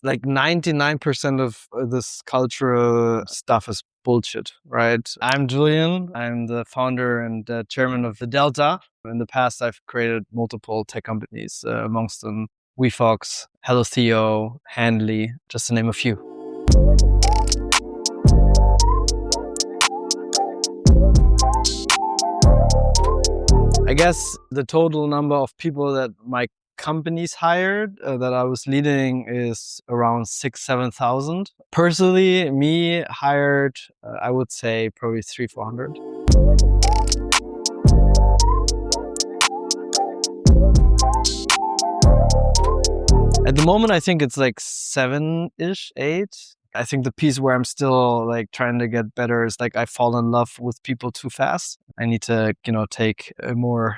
like 99% of this cultural stuff is bullshit, right? I'm Julian. I'm the founder and chairman of the Delta. In the past, I've created multiple tech companies, amongst them wefox, Hello, Theo, Handly, just to name a few. I guess the total number of people that my companies hired that I was leading is around 6,000-7,000. Personally, me hired, I would say probably 300-400. At the moment, I think it's like 7-ish, 8. I think the piece where I'm still like trying to get better is like I fall in love with people too fast. I need to, take a more,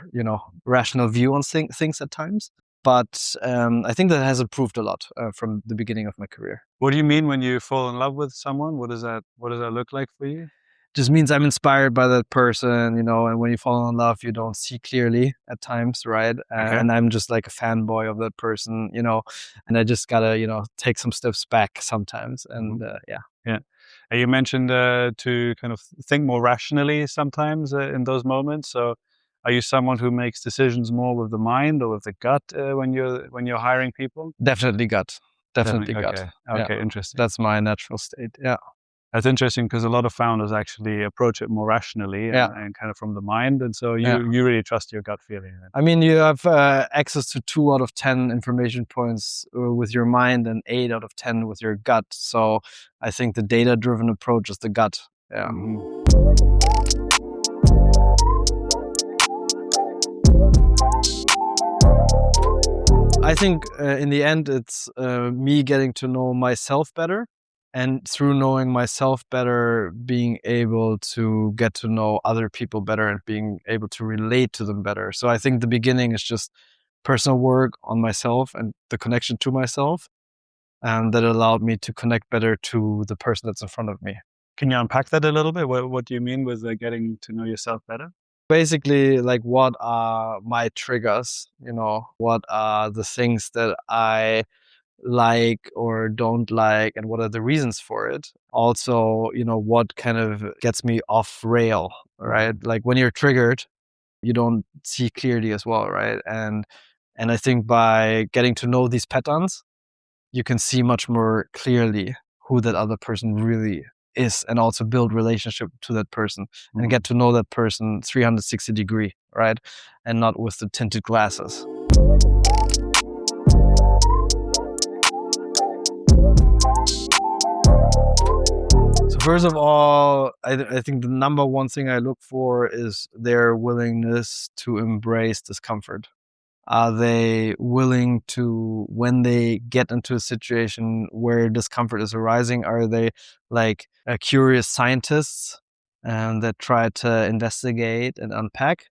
rational view on things at times. But I think that has improved a lot from the beginning of my career. What do you mean when you fall in love with someone? What does that look like for you? Just means I'm inspired by that person, and when you fall in love, you don't see clearly at times, right? Okay. And I'm just like a fanboy of that person, and I just gotta, take some steps back sometimes. And yeah. And you mentioned to kind of think more rationally sometimes in those moments. So are you someone who makes decisions more with the mind or with the gut when you're hiring people? Definitely gut. Definitely gut. Okay, Yeah. interesting. That's my natural state. Yeah. That's interesting because a lot of founders actually approach it more rationally and kind of from the mind. And so you really trust your gut feeling. I mean, you have access to 2 out of 10 information points with your mind and 8 out of 10 with your gut. So I think the data-driven approach is the gut. Yeah. Mm-hmm. I think in the end, it's me getting to know myself better. And through knowing myself better, being able to get to know other people better and being able to relate to them better. So I think the beginning is just personal work on myself and the connection to myself. And that allowed me to connect better to the person that's in front of me. Can you unpack that a little bit? What do you mean with getting to know yourself better? Basically, like, what are my triggers? What are the things that I like or don't like, and what are the reasons for it? Also, what kind of gets me off rail, right? Like when you're triggered, you don't see clearly as well, right? And I think by getting to know these patterns, you can see much more clearly who that other person really is, and also build relationship to that person and get to know that person 360 degree, right? And not with the tinted glasses. First of all, I think the number one thing I look for is their willingness to embrace discomfort. Are they willing to, when they get into a situation where discomfort is arising, are they like curious scientists that try to investigate and unpack?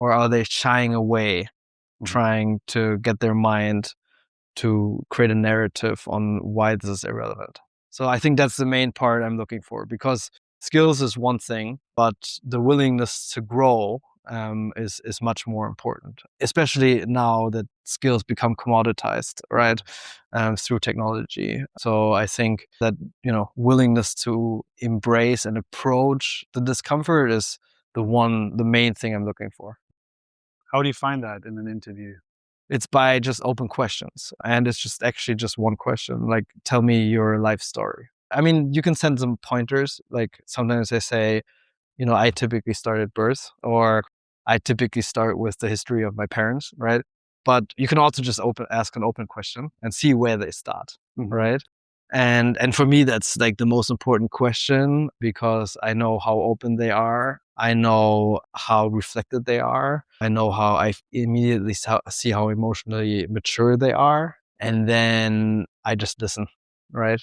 Or are they shying away, trying to get their mind to create a narrative on why this is irrelevant? So I think that's the main part I'm looking for, because skills is one thing, but the willingness to grow is much more important, especially now that skills become commoditized, right, through technology. So I think that, willingness to embrace and approach the discomfort is the main thing I'm looking for. How do you find that in an interview? It's by just open questions. And it's just actually just one question, like, tell me your life story. I mean, you can send them pointers. Like sometimes they say, I typically start at birth, or I typically start with the history of my parents, right? But you can also just ask an open question and see where they start, right? And for me, that's like the most important question, because I know how open they are. I know how reflected they are. I know how I immediately see how emotionally mature they are. And then I just listen, right?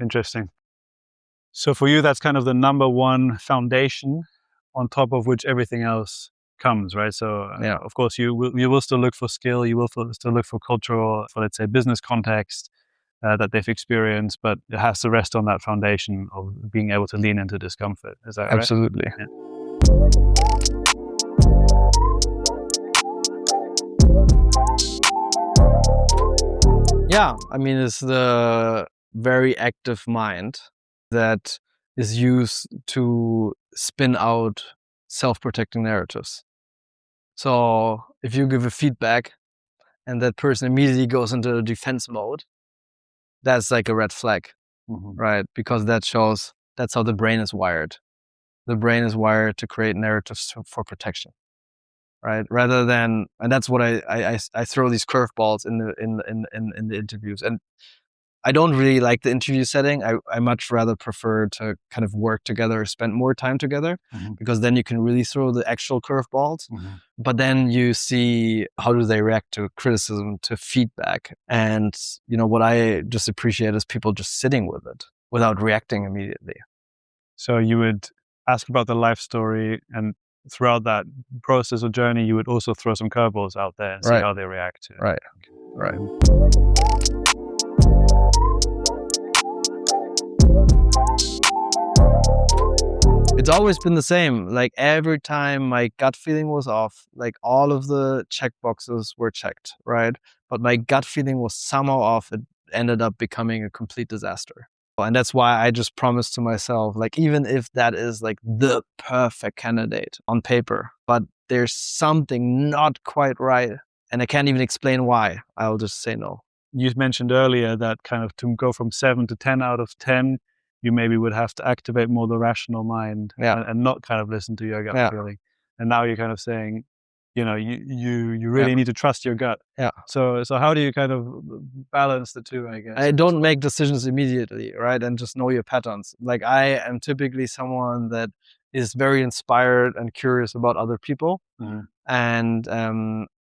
Interesting. So for you, that's kind of the number one foundation on top of which everything else comes, right? So of course, you will still look for skill. You will still look for cultural, for let's say business context that they've experienced, but it has to rest on that foundation of being able to lean into discomfort. Is that right? Absolutely. Yeah, I mean, it's the very active mind that is used to spin out self-protecting narratives. So if you give a feedback and that person immediately goes into defense mode, that's like a red flag, right? Because that shows that's how the brain is wired. The brain is wired to create narratives for protection, right? Rather than, and that's what I throw these curveballs in the interviews. And I don't really like the interview setting. I much rather prefer to kind of work together, spend more time together, because then you can really throw the actual curveballs. But then you see how do they react to criticism, to feedback. And, what I just appreciate is people just sitting with it without reacting immediately. So you would ask about the life story, and throughout that process or journey, you would also throw some curveballs out there and see how they react to it. Right. It's always been the same. Like every time my gut feeling was off, like all of the check boxes were checked, right? But my gut feeling was somehow off. It ended up becoming a complete disaster. And that's why I just promised to myself, like, even if that is like the perfect candidate on paper, but there's something not quite right and I can't even explain why, I'll just say no. You mentioned earlier that kind of to go from 7 to 10 out of 10, you maybe would have to activate more the rational mind and not kind of listen to your gut feeling. And now you're kind of saying, you really need to trust your gut. So how do you kind of balance the two, I guess? I don't make decisions immediately, right? And just know your patterns. Like I am typically someone that is very inspired and curious about other people. And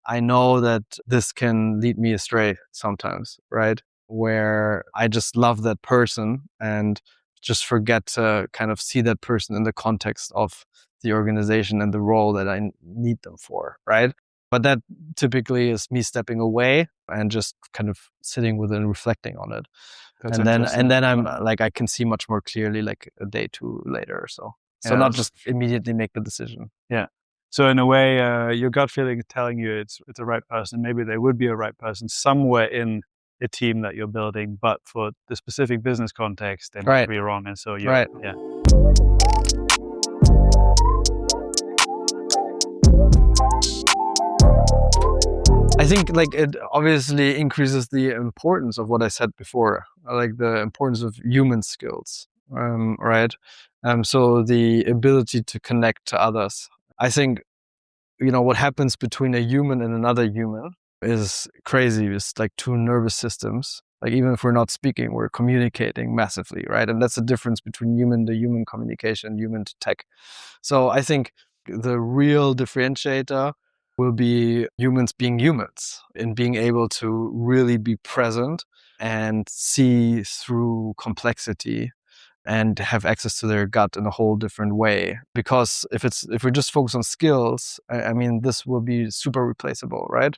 I know that this can lead me astray sometimes, right? Where I just love that person and just forget to kind of see that person in the context of the organization and the role that I need them for, right? But that typically is me stepping away and just kind of sitting with it and reflecting on it. And then I'm like, I can see much more clearly like a day, two later or so. So not just immediately make the decision. Yeah. So in a way, your gut feeling is telling you it's a right person. Maybe they would be a right person somewhere in a team that you're building, but for the specific business context, they might be wrong. And so you're, I think like it obviously increases the importance of what I said before, like the importance of human skills, right? So the ability to connect to others. I think, what happens between a human and another human is crazy. It's like two nervous systems. Like even if we're not speaking, we're communicating massively, right? And that's the difference between human to human communication, human to tech. So I think the real differentiator will be humans being humans and being able to really be present and see through complexity and have access to their gut in a whole different way. Because if we just focus on skills, I mean, this will be super replaceable, right?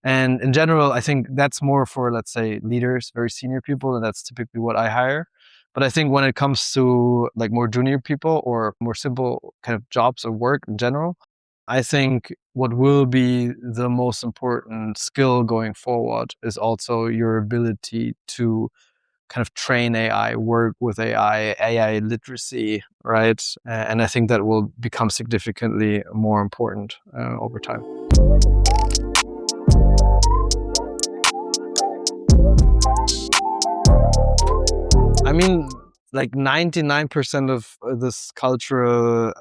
And in general, I think that's more for, let's say, leaders, very senior people, and that's typically what I hire. But I think when it comes to like more junior people or more simple kind of jobs or work in general, I think what will be the most important skill going forward is also your ability to kind of train AI, work with AI literacy, right? And I think that will become significantly more important over time. I mean, like 99% of this cultural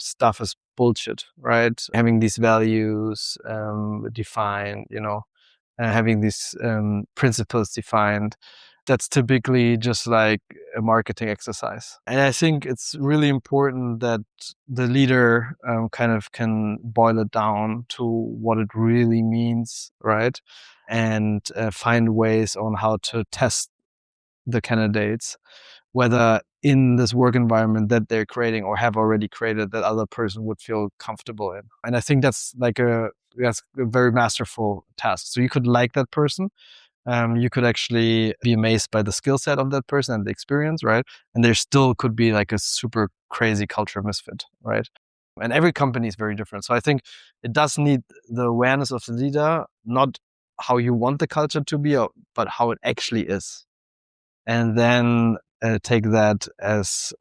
stuff is bullshit, right? Having these values defined, having these principles defined, that's typically just like a marketing exercise. And I think it's really important that the leader kind of can boil it down to what it really means, right? And find ways on how to test the candidates, whether in this work environment that they're creating or have already created that other person would feel comfortable in. And I think that's a very masterful task. So you could like that person. You could actually be amazed by the skill set of that person and the experience, right? And there still could be like a super crazy culture misfit, right? And every company is very different. So I think it does need the awareness of the leader, not how you want the culture to be, but how it actually is. And then take that as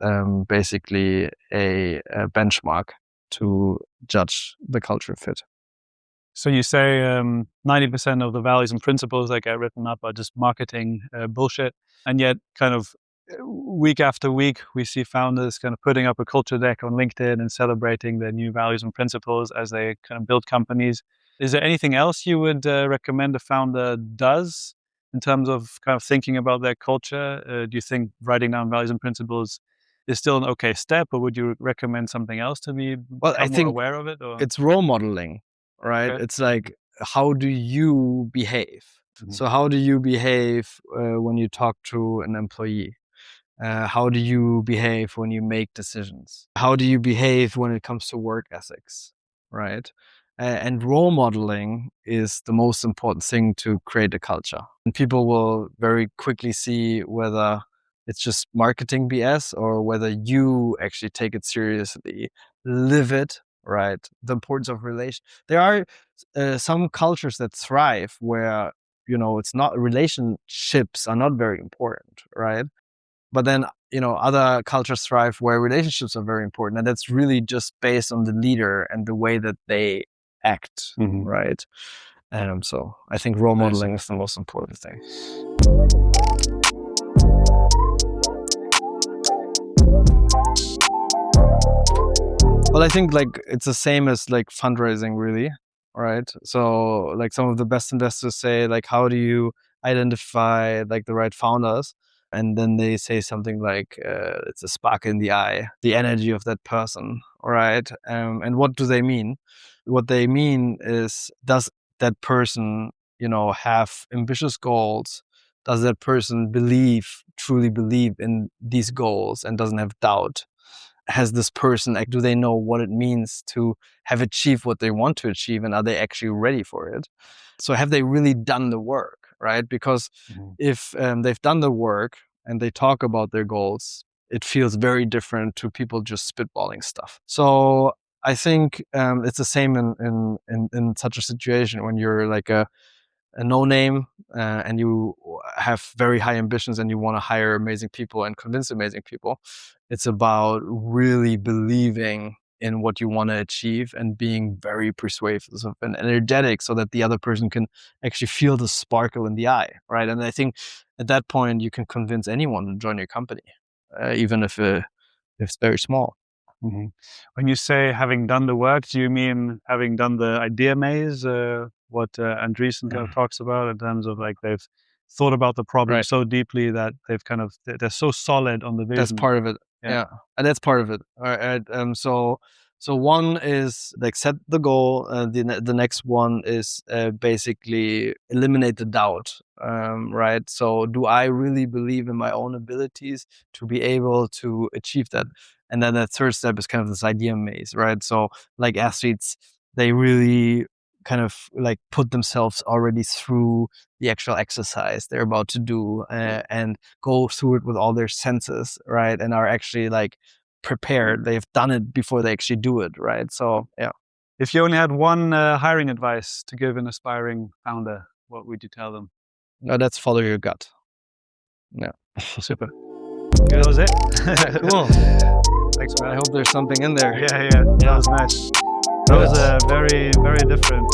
basically a benchmark to judge the culture fit. So you say 90% of the values and principles that get written up are just marketing bullshit. And yet kind of week after week, we see founders kind of putting up a culture deck on LinkedIn and celebrating their new values and principles as they kind of build companies. Is there anything else you would recommend a founder does in terms of kind of thinking about their culture? Do you think writing down values and principles is still an okay step, or would you recommend something else to be more aware of it? Or? It's role modeling, right? Okay. It's like, how do you behave? Mm-hmm. So how do you behave when you talk to an employee? How do you behave when you make decisions? How do you behave when it comes to work ethics, right? And role modeling is the most important thing to create a culture. And people will very quickly see whether it's just marketing BS or whether you actually take it seriously, live it, right? The importance of relation. There are some cultures that thrive where, it's not, relationships are not very important, right? But then, other cultures thrive where relationships are very important. And that's really just based on the leader and the way that they act, mm-hmm. right? So I think role modeling is the most important thing. Well, I think it's the same as fundraising, really, right? So some of the best investors say how do you identify the right founders? And then they say something like, it's a spark in the eye, the energy of that person, right? And what do they mean? What they mean is, does that person, have ambitious goals? Does that person truly believe in these goals and doesn't have doubt? Has this person, do they know what it means to have achieved what they want to achieve, and are they actually ready for it? So have they really done the work, right? Because mm-hmm. if they've done the work and they talk about their goals, it feels very different to people just spitballing stuff. So I think it's the same in such a situation when you're a no-name and you have very high ambitions and you want to hire amazing people and convince amazing people. It's about really believing in what you want to achieve and being very persuasive and energetic so that the other person can actually feel the sparkle in the eye, right? And I think at that point you can convince anyone to join your company, even if it's very small. Mm-hmm. When you say having done the work, do you mean having done the idea maze? What Andreessen kind of talks about in terms of they've thought about the problem so deeply that they've they're so solid on the vision. That's part of it. Yeah. And that's part of it. All right. So one is set the goal. The next one is basically eliminate the doubt. Right. So do I really believe in my own abilities to be able to achieve that? And then the third step is kind of this idea maze, right? So athletes, they really kind of put themselves already through the actual exercise they're about to do and go through it with all their senses, right? And are actually prepared. They've done it before they actually do it, right? So, yeah. If you only had one hiring advice to give an aspiring founder, what would you tell them? No, that's follow your gut. Yeah. Super. Okay, that was it. Cool. Thanks, man. I hope there's something in there. Yeah. That was nice. That was very, very different.